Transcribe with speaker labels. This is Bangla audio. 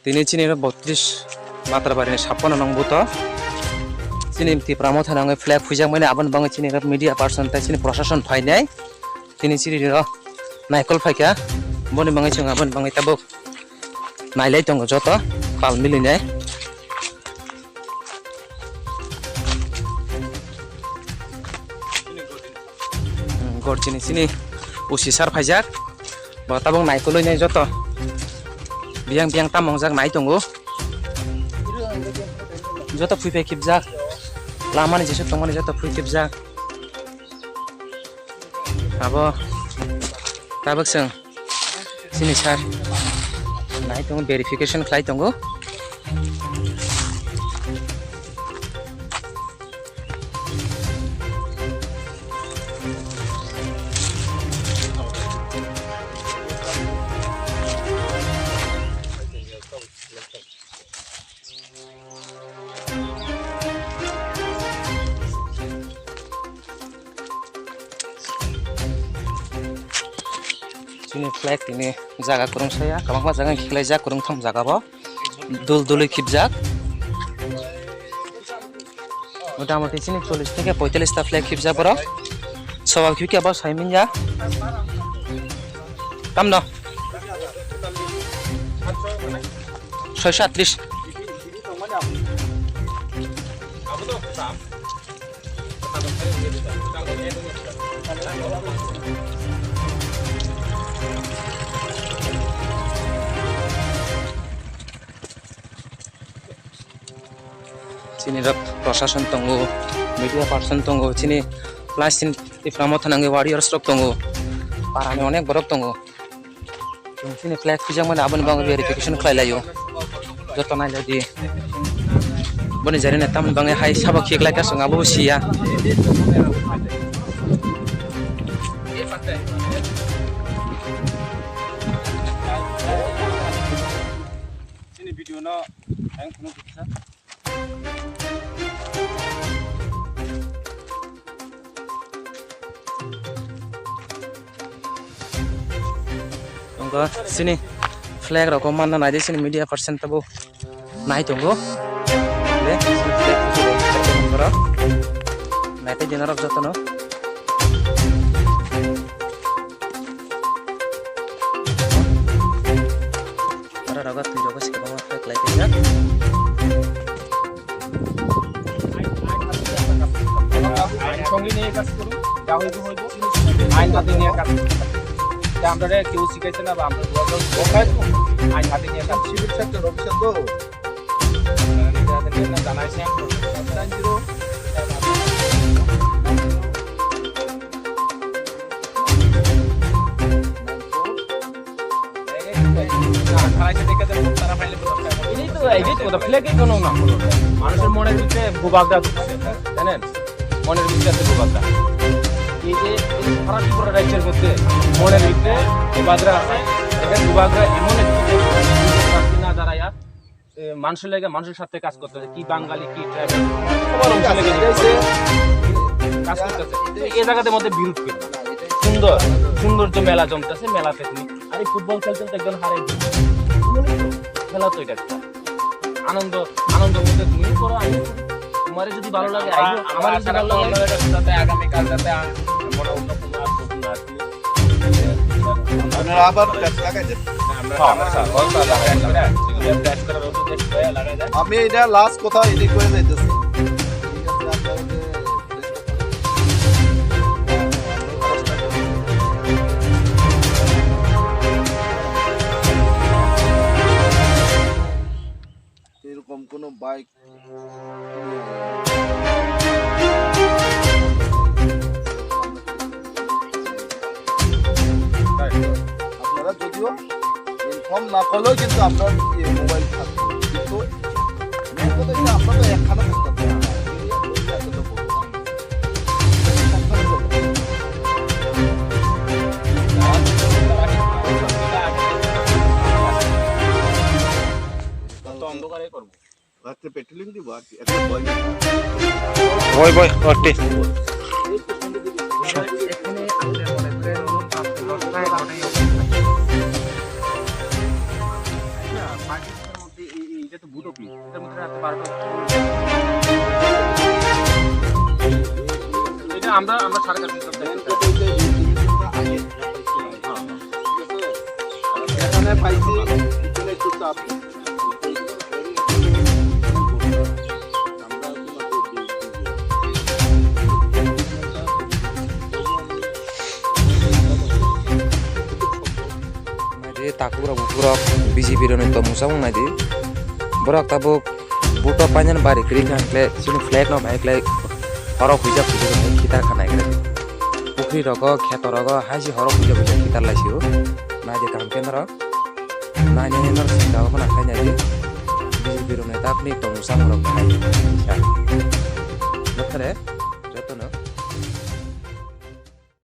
Speaker 1: তিনি চিনি 32 Batrabarini 56 nang buto চিনি প্রামো থানাঙ্গে ফ্ল্যাগ ফুজাক মানে আবন বাঙে চিনি মিডিয়া পার্সন তাই চিনি প্রশাসন ফাইনাই তিনি চিনি নাইকল ফাইকা বনি বাঙে চিং আবন বাঙে তাবো নাইলাই দङ যত পাল মিলিনাय গরচিনি চিনি উসি সার ফাইজাক বা তাবং নাইকলইনাय যত বিয়াং বিয়াং তামংজাক নাই দङ যত ফুইফাই কিবজাক লামাनि जेसो दंमानि जत फुइ किबजाक आबो ताबक जों सिनि सार नाय दङ भेरिफिकेशन खालाय दङ Sini flag ini jaga kurung saya, kamang jaga khilai jak kurung tham jaga bo, dul dului khibjak. মোটামুটি sini 40 থেকে 45 টা flag khibjak boro. Sawal khibki abo saimin ja. Tam no. 638. Sini প্রশাসন দङ মিডিয়া পার্সন দङ sini প্লাসিন প্রামো থানাঙ্গে ওয়ারিয়ার্স রক দङ পারানি অনেক বরক দङ sini flag ফুজাক মানে আবন বাঙে ভেরিফিকেশন খাইলাयो যত নাইলাই দি বনি জারিনা তাম বাঙে হাই সাবা খেগলাই কাসং আবো সিয়া sini video no ang kuno bisa sini flag roko manna nai de sini media person tabo nai tongo le sini flag ngora nai te general jotono ara raga tu jogo sikaba ma flag lai te ya ain songi niye কাজ করু যা হইবো হইবো আইন বাদে নিয়ে কাজ আমরা কেউ শিখাইছে না বা আমরা আইন হাতে নিয়ে কাজ সিভিল সেক্টর অফিসার তো জানাইছে মানুষের মনের ভিতরে ভূভাগটা জানেন মনের ভিতরে আছে ভূভাগটা এই যে সারা ত্রিপুরা রাজ্যের মধ্যে মনের ভিতরে ভূভাগরা আছে এখানে ভূভাগরা এমন একটি না দাঁড়ায়া মানুষের লেগে মানুষের সাথে কাজ করতেছে কি বাঙালি কি ট্রাইবাল সবার অংশ লেগে কাজ করতেছে এই জায়গাতে মধ্যে বিরোধ করবে সৌন্দর্য মেলা জমতেছে মেলাতে তুমি আর এই ফুটবল খেলতে একজন হারাই খেলা তো এটা আনন্দের মধ্যে তুমি করো তোমার যদি ভালো লাগে আমার যদি ভালো লাগে সাথে আগামী কাল যাতে আমরা অন্য কোনো আমরা আবার প্যাচ লাগাই দেব আমি এটা লাস্ট কথা এডিট করে যাইতেছি এরকম কোন বাইক আপনারা যদিও ইনফর্ম না করলেও কিন্তু আপনার মোবাইল থাকবে কিন্তু আপনারা একখানা থাকতে হবে রাত্রে পেট্রোলিং দিব আর একটা বয় ওটি এখানে মনে করেন পাকিস্তানের মধ্যে তো বুট অফিস এটার মধ্যে রাত 12টা এটা আমরা সরকার
Speaker 2: এখানে পাইছি এখানে একটু চাপ
Speaker 3: takura bukurok BJP ron to musang nai di borak tabuk buto panjan bari kri kan kle sini flag no bike lai horok huja puja kita khanai kre pukri rogo kheto rogo haji horok huja puja kita lai siu nai de kam kendra nai ne nor sinda ko na khai nai di BJP ron ta apni to musang rok khai ya nothare